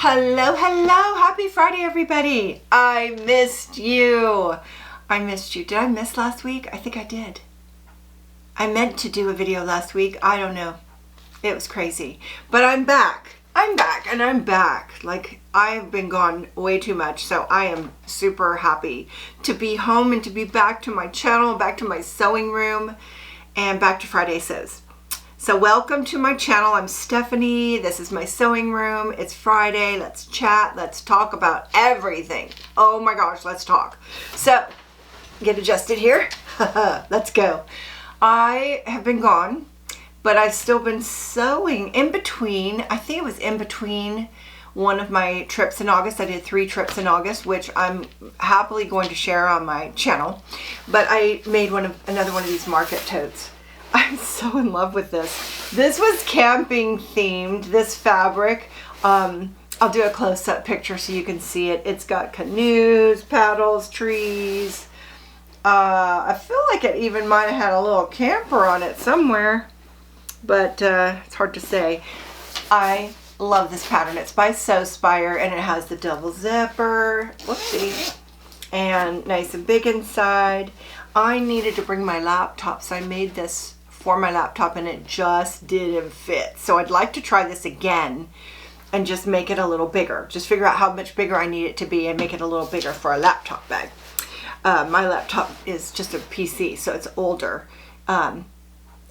Hello, hello. Happy Friday, everybody. I missed you. Did I miss last week? I think I did. I meant to do a video last week. I don't know. It was crazy. But I'm back. I'm back. Like, I've been gone way too much. So I am super happy to be home and to be back to my channel, back to my sewing room, and back to Friday Sews. So welcome to my channel. I'm Stephanie. This is my sewing room. It's Friday. Let's chat. Let's talk about everything. Oh my gosh, let's talk. So get adjusted here. Let's go. I have been gone, but I've still been sewing in between. I think it was in between one of my trips in August. I did 3 trips in August, which I'm happily going to share on my channel. But I made another one of these Market Totes. I'm so in love with this. This was camping themed, this fabric. I'll do a close-up picture so you can see it. It's got canoes, paddles, trees. I feel like it even might have had a little camper on it somewhere, but it's hard to say. I love this pattern. It's by Sewspire, and it has the double zipper. Whoopsie. And nice and big inside. I needed to bring my laptop, so I made this for my laptop, and it just didn't fit. So I'd like to try this again and just make it a little bigger. Just figure out how much bigger I need it to be and make it a little bigger for a laptop bag. My laptop is just a PC, so it's older. And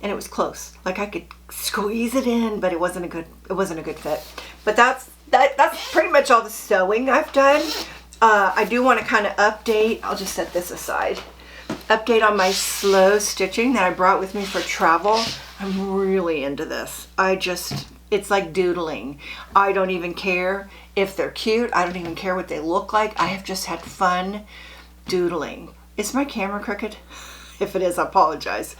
it was close. Like, I could squeeze it in, but it wasn't a good fit. But that's pretty much all the sewing I've done. I do want to kind of update. I'll just set this aside. Update on my slow stitching that I brought with me for travel. I'm really into this. It's like doodling. I don't even care if they're cute. I don't even care what they look like. I have just had fun doodling. Is my camera crooked? If it is, I apologize.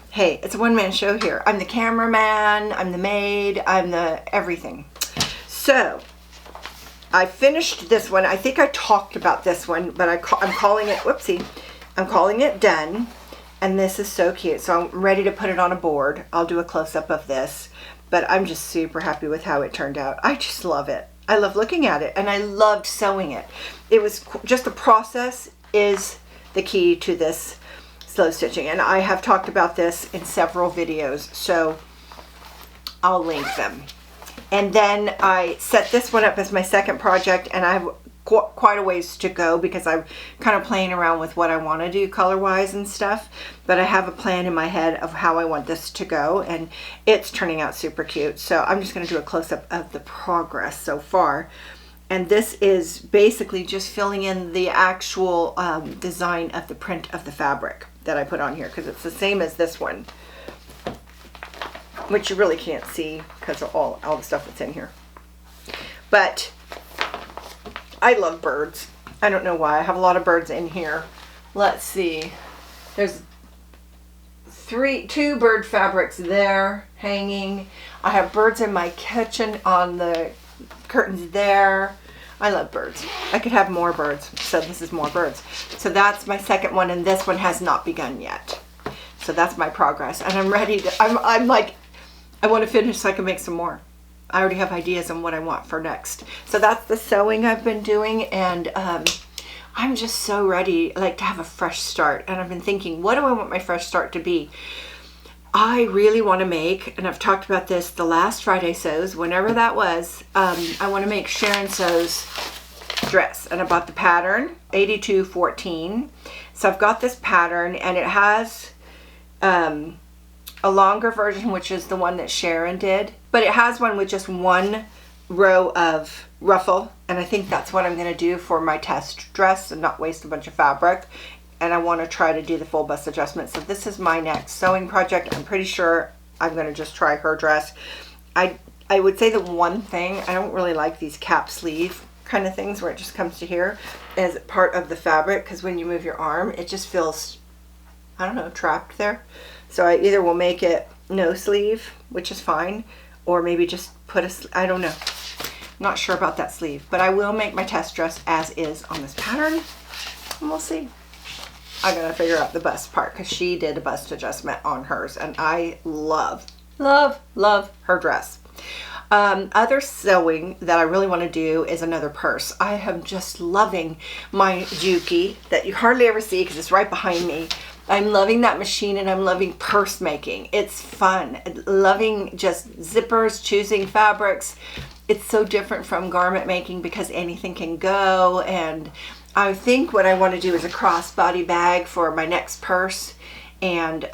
Hey, it's a one-man show here. I'm the cameraman, I'm the maid, I'm the everything. So, I finished this one. I think I talked about this one, but I'm calling it, whoopsie. I'm calling it done, and this is so cute. So I'm ready to put it on a board. I'll do a close-up of this, but I'm just super happy with how it turned out. I just love it. I love looking at it, and I loved sewing it. It was just the process is the key to this slow stitching, and I have talked about this in several videos, so I'll link them. And then I set this one up as my second project, and I have quite a ways to go because I'm kind of playing around with what I want to do color-wise and stuff, but I have a plan in my head of how I want this to go, and it's turning out super cute. So I'm just going to do a close-up of the progress so far, and this is basically just filling in the actual design of the print of the fabric that I put on here, because it's the same as this one, which you really can't see because of all the stuff that's in here. But I love birds. I don't know why. I have a lot of birds in here. Let's see. There's 2 bird fabrics there hanging. I have birds in my kitchen on the curtains there. I love birds. I could have more birds. So this is more birds. So that's my second one, and this one has not begun yet. So that's my progress. And I'm ready to, I'm like, I want to finish so I can make some more. I already have ideas on what I want for next. So that's the sewing I've been doing, and I'm just so ready, like, to have a fresh start. And I've been thinking, what do I want my fresh start to be? I really want to make, and I've talked about this the last Friday Sews, whenever that was, I want to make Sharon Sew's dress. And I bought the pattern, 8214. So I've got this pattern, and it has a longer version, which is the one that Sharon did, but it has one with just 1 row of ruffle, and I think that's what I'm going to do for my test dress and not waste a bunch of fabric. And I want to try to do the full bust adjustment. So this is my next sewing project. I'm pretty sure I'm going to just try her dress. I would say the one thing, I don't really like these cap sleeve kind of things where it just comes to here as part of the fabric, because when you move your arm, it just feels, I don't know, trapped there. So I either will make it no sleeve, which is fine, or maybe just put a, I don't know. Not sure about that sleeve, but I will make my test dress as is on this pattern, and we'll see. I gotta figure out the bust part, because she did a bust adjustment on hers, and I love her dress. Other sewing that I really want to do is another purse. I am just loving my Juki that you hardly ever see because it's right behind me. I'm loving that machine, and I'm loving purse making. It's fun. Loving just zippers, choosing fabrics. It's so different from garment making because anything can go. And I think what I want to do is a crossbody bag for my next purse, and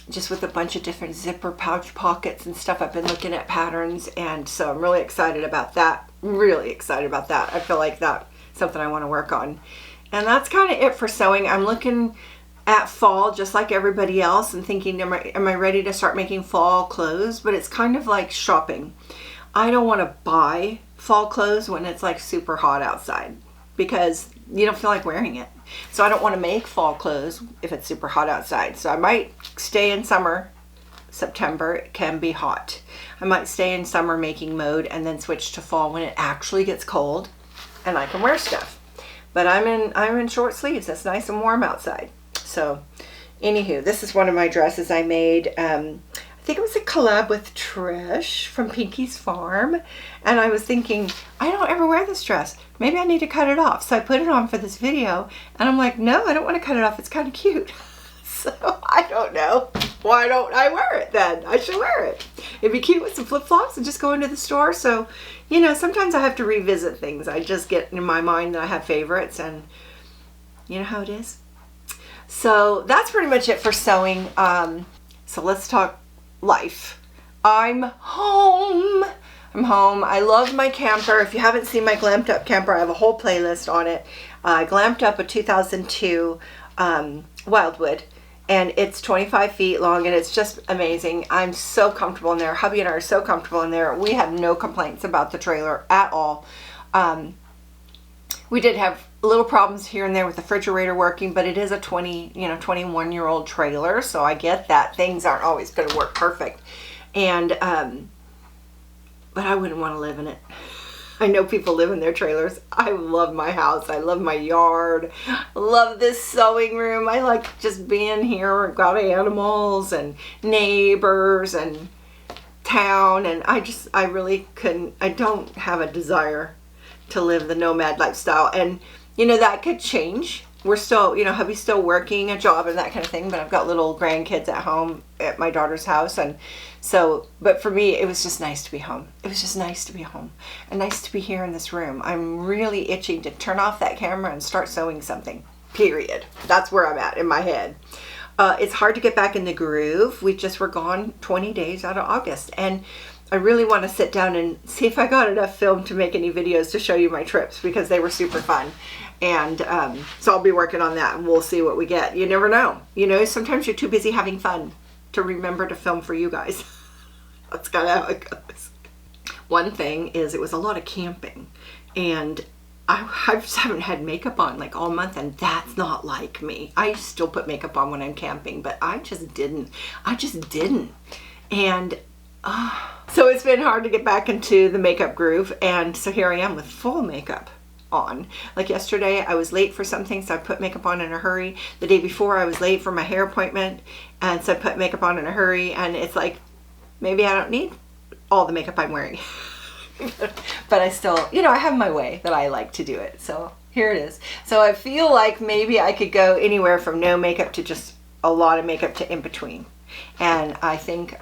just with a bunch of different zipper pouch pockets and stuff. I've been looking at patterns, and so I'm really excited about that. Really excited about that. I feel like that's something I want to work on. And that's kind of it for sewing. I'm looking at fall just like everybody else and thinking, am I ready to start making fall clothes? But it's kind of like shopping. I don't want to buy fall clothes when it's like super hot outside because you don't feel like wearing it. So I don't want to make fall clothes if it's super hot outside. So I might stay in summer. September, it can be hot. I might stay in summer making mode and then switch to fall when it actually gets cold and I can wear stuff. But I'm in short sleeves. It's nice and warm outside. So anywho, this is one of my dresses I made. I think it was a collab with Trish from Pinky's Farm. And I was thinking, I don't ever wear this dress. Maybe I need to cut it off. So I put it on for this video. And I'm like, no, I don't want to cut it off. It's kind of cute. So I don't know. Why don't I wear it then? I should wear it. It'd be cute with some flip-flops and just go into the store. So, you know, sometimes I have to revisit things. I just get in my mind that I have favorites, and you know how it is. So that's pretty much it for sewing. So let's talk life. I'm home. I love my camper. If you haven't seen my glamped up camper, I have a whole playlist on it. I glamped up a 2002 Wildwood, and it's 25 feet long, and it's just amazing. I'm so comfortable in there. Hubby and I are so comfortable in there. We have no complaints about the trailer at all. We did have little problems here and there with the refrigerator working, but it is a 21-year-old trailer, so I get that things aren't always going to work perfect. And but I wouldn't want to live in it. I know people live in their trailers. I love my house. I love my yard. I love this sewing room. I like just being here. I've got animals and neighbors and town, and I really couldn't. I don't have a desire to live the nomad lifestyle, and you know that could change. We're still, you know, hubby's still working a job and that kind of thing, but I've got little grandkids at home at my daughter's house, and so, but for me, it was just nice to be home. It was just nice to be home and nice to be here in this room. I'm really itching to turn off that camera and start sewing something, period. That's where I'm at in my head. It's hard to get back in the groove. We just were gone 20 days out of August, and I really want to sit down and see if I got enough film to make any videos to show you my trips, because they were super fun. And so I'll be working on that, and we'll see what we get. You never know. You know, sometimes you're too busy having fun to remember to film for you guys. That's kind of how it goes. One thing is, it was a lot of camping, and I just haven't had makeup on like all month, and that's not like me. I still put makeup on when I'm camping, but I just didn't. And so it's been hard to get back into the makeup groove, and so here I am with full makeup on. Like yesterday I was late for something, so I put makeup on in a hurry. The day before I was late for my hair appointment, and so I put makeup on in a hurry, and it's like, maybe I don't need all the makeup I'm wearing. But I still, you know, I have my way that I like to do it, so here it is. So I feel like maybe I could go anywhere from no makeup to just a lot of makeup to in between, and I think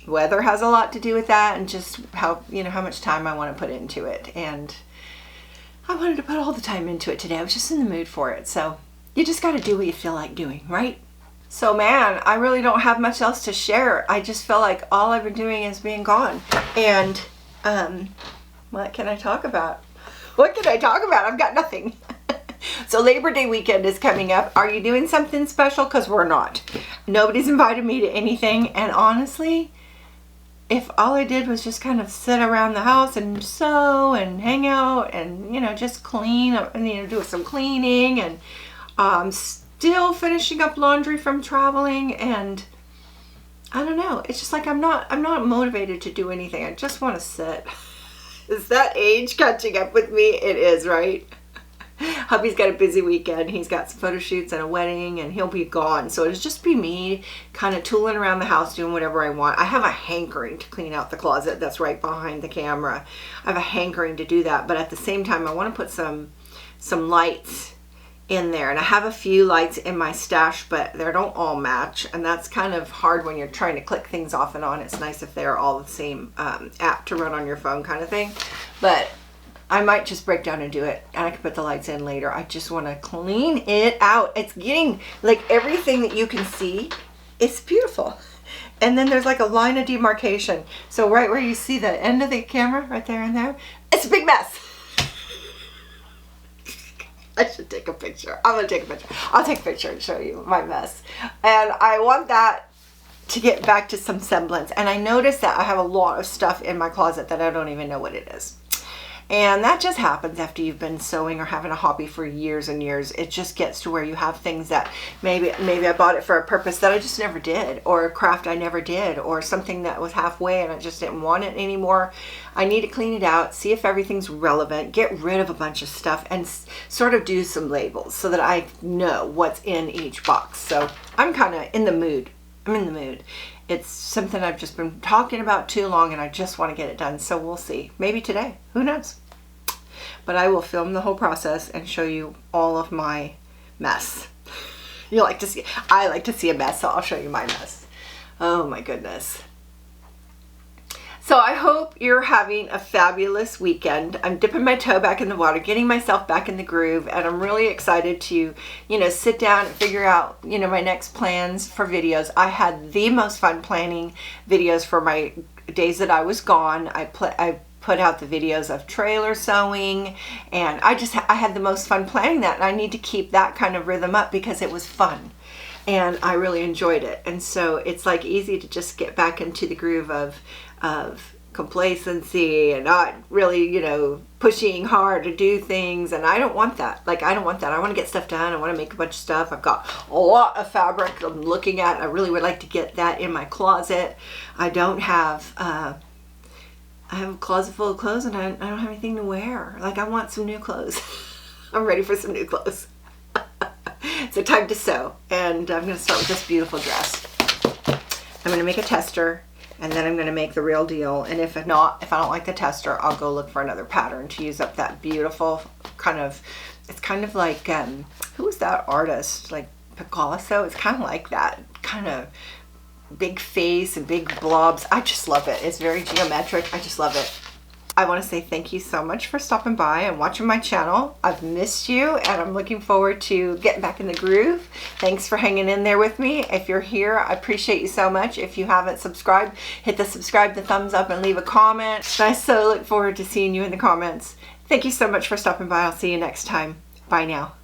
weather has a lot to do with that, and just how, you know, how much time I want to put into it. And I wanted to put all the time into it today. I was just in the mood for it. So you just got to do what you feel like doing, right? So man, I really don't have much else to share. I just feel like all I've been doing is being gone. And what can I talk about? What can I talk about? I've got nothing. So Labor Day weekend is coming up. Are you doing something special? Because we're not. Nobody's invited me to anything. And honestly, if all I did was just kind of sit around the house and sew and hang out and, you know, just clean and, you know, do some cleaning, and still finishing up laundry from traveling, and I don't know, it's just like I'm not motivated to do anything. I just want to sit. Is that age catching up with me? It is, right? Hubby's got a busy weekend. He's got some photo shoots and a wedding, and he'll be gone. So it'll just be me kind of tooling around the house doing whatever I want. I have a hankering to clean out the closet that's right behind the camera. I have a hankering to do that, but at the same time I want to put some lights in there, and I have a few lights in my stash, but they don't all match, and that's kind of hard when you're trying to click things off and on. It's nice if they're all the same app to run on your phone kind of thing, but I might just break down and do it, and I can put the lights in later. I just want to clean it out. It's getting like everything that you can see, it's beautiful. And then there's like a line of demarcation. So right where you see the end of the camera, right there and there, it's a big mess. I should take a picture. I'm gonna take a picture. I'll take a picture and show you my mess. And I want that to get back to some semblance. And I noticed that I have a lot of stuff in my closet that I don't even know what it is. And that just happens after you've been sewing or having a hobby for years and years. It just gets to where you have things that maybe I bought it for a purpose that I just never did, or a craft I never did, or something that was halfway and I just didn't want it anymore. I need to clean it out, see if everything's relevant, get rid of a bunch of stuff, and sort of do some labels so that I know what's in each box. So I'm kind of in the mood. I'm in the mood. It's something I've just been talking about too long, and I just want to get it done. So we'll see. Maybe today. Who knows? But I will film the whole process and show you all of my mess. You like to see, I like to see a mess, so I'll show you my mess. Oh my goodness. So I hope you're having a fabulous weekend. I'm dipping my toe back in the water, getting myself back in the groove, and I'm really excited to, sit down and figure out, my next plans for videos. I had the most fun planning videos for my days that I was gone. I put out the videos of trailer sewing, and I had the most fun planning that, and I need to keep that kind of rhythm up because it was fun and I really enjoyed it. And so it's like easy to just get back into the groove of complacency and not really, pushing hard to do things. And I don't want that. I don't want that. I want to get stuff done. I want to make a bunch of stuff. I've got a lot of fabric I'm looking at. I really would like to get that in my closet. I don't have, I have a closet full of clothes, and I don't have anything to wear. I want some new clothes. I'm ready for some new clothes. So time to sew, and I'm going to start with this beautiful dress. I'm going to make a tester, and then I'm going to make the real deal. And if I don't like the tester, I'll go look for another pattern to use up that beautiful it's kind of like, who was that artist? Like Picasso? It's kind of like that kind of big face and big blobs. I just love it. It's very geometric. I just love it. I want to say thank you so much for stopping by and watching my channel. I've missed you, and I'm looking forward to getting back in the groove. Thanks for hanging in there with me. If you're here, I appreciate you so much. If you haven't subscribed, hit the subscribe, the thumbs up, and leave a comment. I so look forward to seeing you in the comments. Thank you so much for stopping by. I'll see you next time. Bye now.